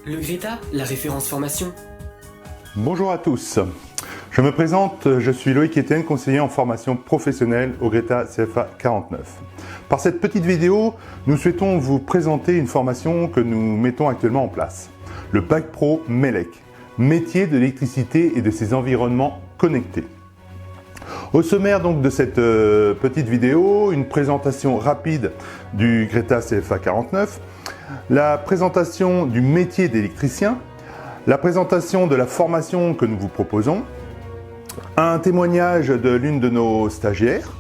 Le Greta, la référence formation. Bonjour à tous, je me présente, je suis Loïc Etienne, conseiller en formation professionnelle au Greta CFA 49. Par cette petite vidéo, nous souhaitons vous présenter une formation que nous mettons actuellement en place. Le Bac Pro MELEC, métier de l'électricité et de ses environnements connectés. Au sommaire donc de cette petite vidéo, une présentation rapide du Greta CFA 49, la présentation du métier d'électricien, la présentation de la formation que nous vous proposons, un témoignage de l'une de nos stagiaires,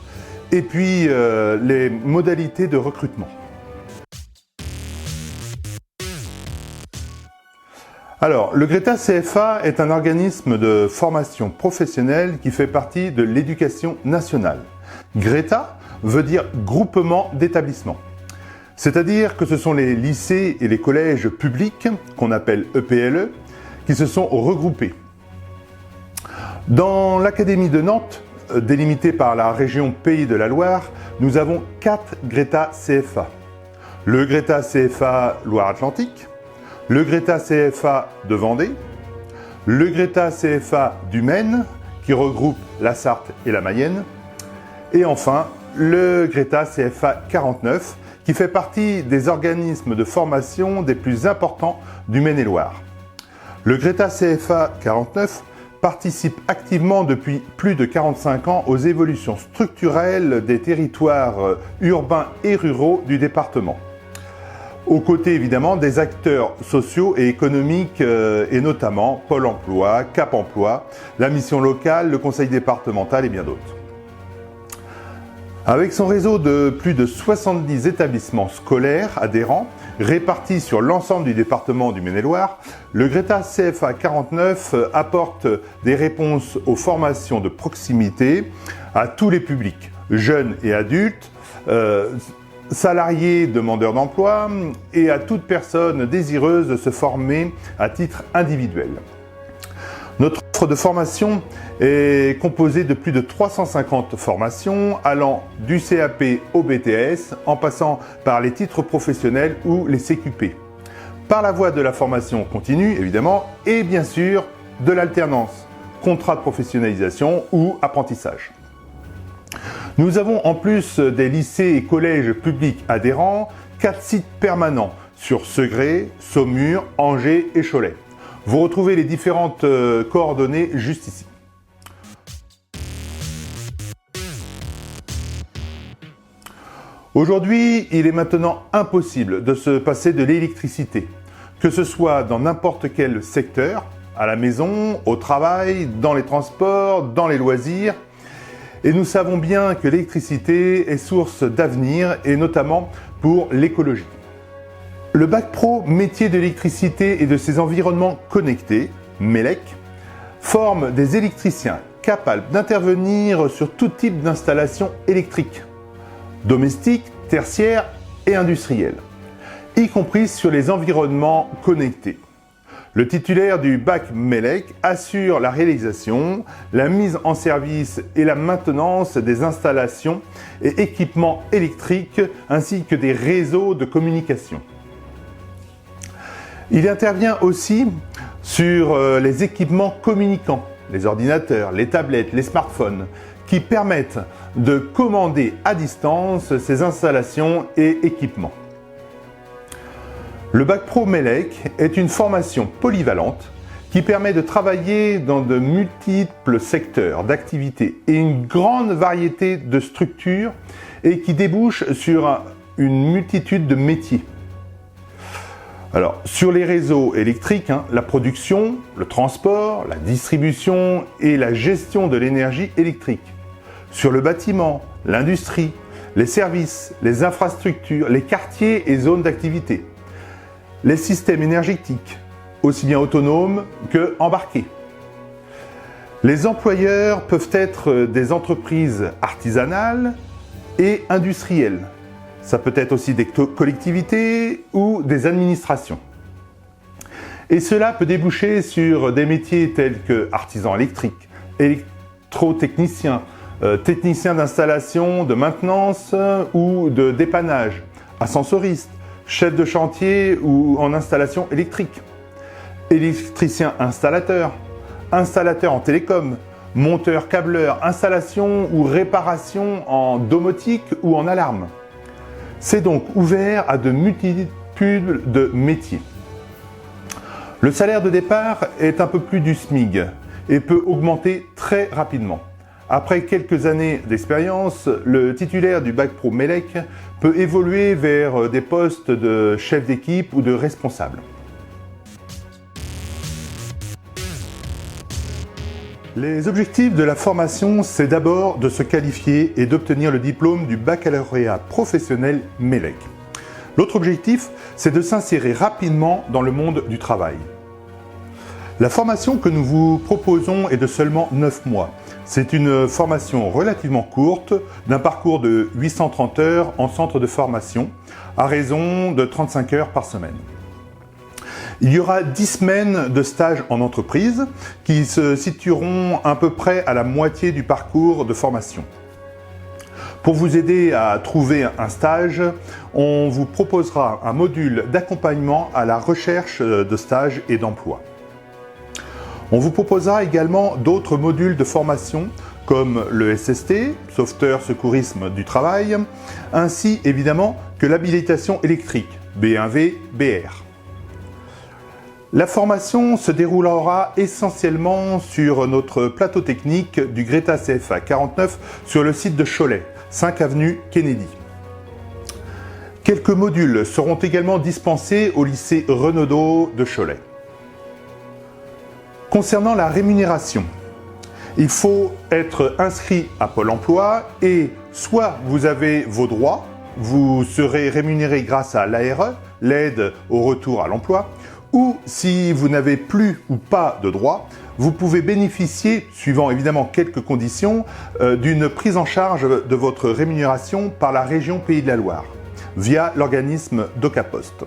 et puis les modalités de recrutement. Alors, le Greta CFA est un organisme de formation professionnelle qui fait partie de l'éducation nationale. Greta veut dire groupement d'établissements. C'est-à-dire que ce sont les lycées et les collèges publics, qu'on appelle EPLE, qui se sont regroupés. Dans l'Académie de Nantes, délimitée par la région Pays de la Loire, nous avons 4 Greta CFA. Le Greta CFA Loire-Atlantique, le Greta CFA de Vendée, le Greta CFA du Maine, qui regroupe la Sarthe et la Mayenne, et enfin le Greta CFA 49, qui fait partie des organismes de formation des plus importants du Maine-et-Loire. Le Greta CFA 49 participe activement depuis plus de 45 ans aux évolutions structurelles des territoires urbains et ruraux du département, aux côtés évidemment des acteurs sociaux et économiques et notamment Pôle emploi, Cap emploi, la mission locale, le conseil départemental et bien d'autres. Avec son réseau de plus de 70 établissements scolaires adhérents, répartis sur l'ensemble du département du Maine-et-Loire, le Greta CFA 49 apporte des réponses aux formations de proximité à tous les publics, jeunes et adultes, salariés demandeurs d'emploi et à toute personne désireuse de se former à titre individuel. Notre offre de formation est composée de plus de 350 formations allant du CAP au BTS en passant par les titres professionnels ou les CQP. Par la voie de la formation continue évidemment et bien sûr de l'alternance, contrat de professionnalisation ou apprentissage. Nous avons en plus des lycées et collèges publics adhérents, 4 sites permanents sur Segré, Saumur, Angers et Cholet. Vous retrouvez les différentes coordonnées juste ici. Aujourd'hui, il est maintenant impossible de se passer de l'électricité, que ce soit dans n'importe quel secteur, à la maison, au travail, dans les transports, dans les loisirs. Et nous savons bien que l'électricité est source d'avenir et notamment pour l'écologie. Le Bac Pro métier de l'électricité et de ses environnements connectés, MELEC, forme des électriciens capables d'intervenir sur tout type d'installation électrique, domestique, tertiaire et industrielle, y compris sur les environnements connectés. Le titulaire du Bac MELEC assure la réalisation, la mise en service et la maintenance des installations et équipements électriques ainsi que des réseaux de communication. Il intervient aussi sur les équipements communicants, les ordinateurs, les tablettes, les smartphones, qui permettent de commander à distance ces installations et équipements. Le Bac Pro MELEC est une formation polyvalente qui permet de travailler dans de multiples secteurs d'activité et une grande variété de structures et qui débouche sur une multitude de métiers. Alors, sur les réseaux électriques, la production, le transport, la distribution et la gestion de l'énergie électrique. Sur le bâtiment, l'industrie, les services, les infrastructures, les quartiers et zones d'activité. Les systèmes énergétiques, aussi bien autonomes que embarqués. Les employeurs peuvent être des entreprises artisanales et industrielles. Ça peut être aussi des collectivités ou des administrations. Et cela peut déboucher sur des métiers tels que artisan électrique, électrotechnicien, technicien d'installation, de maintenance ou de dépannage, ascensoriste, chef de chantier ou en installation électrique. électricien installateur, installateur en télécom, monteur câbleur, installation ou réparation en domotique ou en alarme. C'est donc ouvert à de multitudes de métiers. Le salaire de départ est un peu plus du SMIC et peut augmenter très rapidement. Après quelques années d'expérience, le titulaire du bac pro MELEC peut évoluer vers des postes de chef d'équipe ou de responsable. Les objectifs de la formation, c'est d'abord de se qualifier et d'obtenir le diplôme du baccalauréat professionnel MELEC. L'autre objectif, c'est de s'insérer rapidement dans le monde du travail. La formation que nous vous proposons est de seulement 9 mois. C'est une formation relativement courte, d'un parcours de 830 heures en centre de formation, à raison de 35 heures par semaine. Il y aura 10 semaines de stage en entreprise qui se situeront à peu près à la moitié du parcours de formation. Pour vous aider à trouver un stage, on vous proposera un module d'accompagnement à la recherche de stage et d'emploi. On vous proposera également d'autres modules de formation comme le SST, Sauveteur Secourisme du Travail, ainsi évidemment que l'habilitation électrique, B1V, BR. La formation se déroulera essentiellement sur notre plateau technique du Greta CFA 49 sur le site de Cholet, 5 avenue Kennedy. Quelques modules seront également dispensés au lycée Renaudot de Cholet. Concernant la rémunération, il faut être inscrit à Pôle emploi et soit vous avez vos droits, vous serez rémunéré grâce à l'ARE, l'aide au retour à l'emploi, ou si vous n'avez plus ou pas de droits, vous pouvez bénéficier, suivant évidemment quelques conditions, d'une prise en charge de votre rémunération par la région Pays de la Loire, via l'organisme DOCAPOST.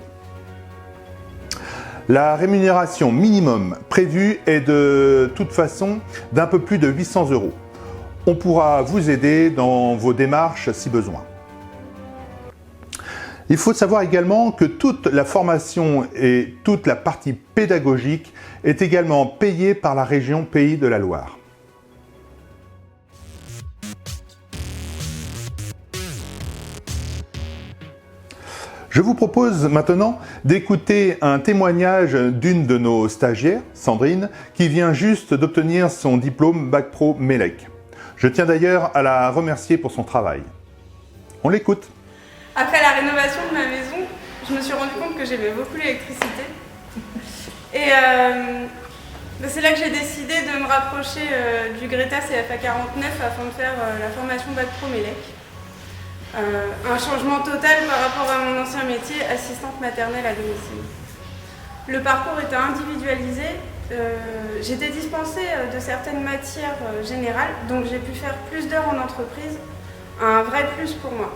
La rémunération minimum prévue est de toute façon d'un peu plus de 800 €. On pourra vous aider dans vos démarches si besoin. Il faut savoir également que toute la formation et toute la partie pédagogique est également payée par la région Pays de la Loire. Je vous propose maintenant d'écouter un témoignage d'une de nos stagiaires, Sandrine, qui vient juste d'obtenir son diplôme Bac Pro MELEC. Je tiens d'ailleurs à la remercier pour son travail. On l'écoute. Après la rénovation de ma maison, je me suis rendu compte que j'aimais beaucoup l'électricité. Et c'est là que j'ai décidé de me rapprocher du Greta CFA 49 afin de faire la formation Bac Pro MELEC. Un changement total par rapport à mon ancien métier, assistante maternelle à domicile. Le parcours était individualisé, j'étais dispensée de certaines matières générales, donc j'ai pu faire plus d'heures en entreprise, un vrai plus pour moi.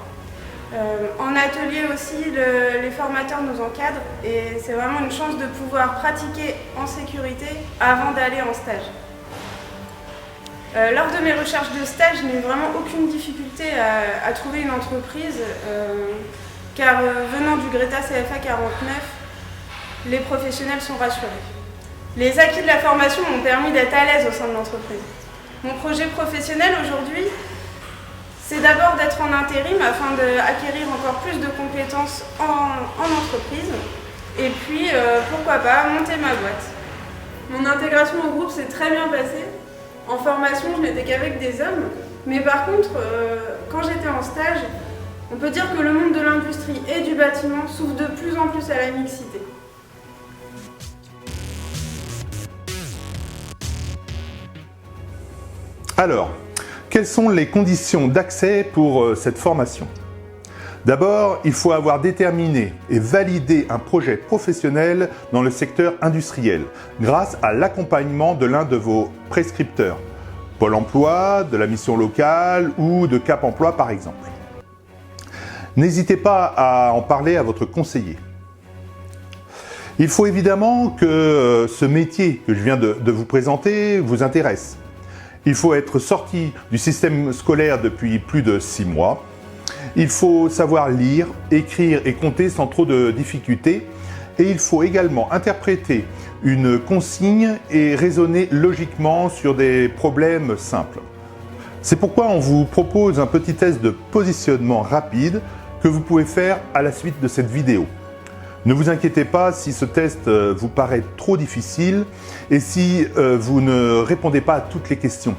En atelier aussi, les formateurs nous encadrent et c'est vraiment une chance de pouvoir pratiquer en sécurité avant d'aller en stage. Lors de mes recherches de stage, je n'ai vraiment aucune difficulté à trouver une entreprise, car venant du Greta CFA 49, les professionnels sont rassurés. Les acquis de la formation m'ont permis d'être à l'aise au sein de l'entreprise. Mon projet professionnel aujourd'hui, c'est d'abord d'être en intérim afin d'acquérir encore plus de compétences en entreprise et puis, pourquoi pas, monter ma boîte. Mon intégration au groupe s'est très bien passée. En formation, je n'étais qu'avec des hommes, mais par contre, quand j'étais en stage, on peut dire que le monde de l'industrie et du bâtiment s'ouvre de plus en plus à la mixité. Alors, quelles sont les conditions d'accès pour cette formation ? D'abord, il faut avoir déterminé et validé un projet professionnel dans le secteur industriel grâce à l'accompagnement de l'un de vos prescripteurs, Pôle emploi, de la mission locale ou de Cap emploi par exemple. N'hésitez pas à en parler à votre conseiller. Il faut évidemment que ce métier que je viens de vous présenter vous intéresse. Il faut être sorti du système scolaire depuis plus de 6 mois. Il faut savoir lire, écrire et compter sans trop de difficultés. et il faut également interpréter une consigne et raisonner logiquement sur des problèmes simples. C'est pourquoi on vous propose un petit test de positionnement rapide que vous pouvez faire à la suite de cette vidéo. Ne vous inquiétez pas si ce test vous paraît trop difficile et si vous ne répondez pas à toutes les questions.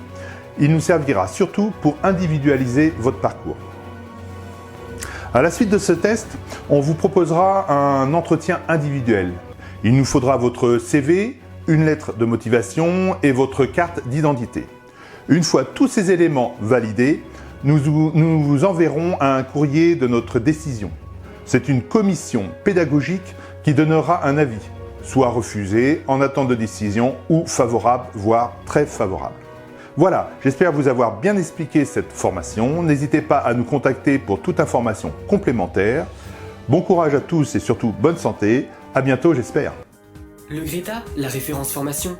Il nous servira surtout pour individualiser votre parcours. À la suite de ce test, on vous proposera un entretien individuel. Il nous faudra votre CV, une lettre de motivation et votre carte d'identité. Une fois tous ces éléments validés, nous vous enverrons un courrier de notre décision. C'est une commission pédagogique qui donnera un avis, soit refusé, en attente de décision, ou favorable, voire très favorable. Voilà, j'espère vous avoir bien expliqué cette formation. N'hésitez pas à nous contacter pour toute information complémentaire. Bon courage à tous et surtout bonne santé. À bientôt, j'espère. Le Greta, la référence formation.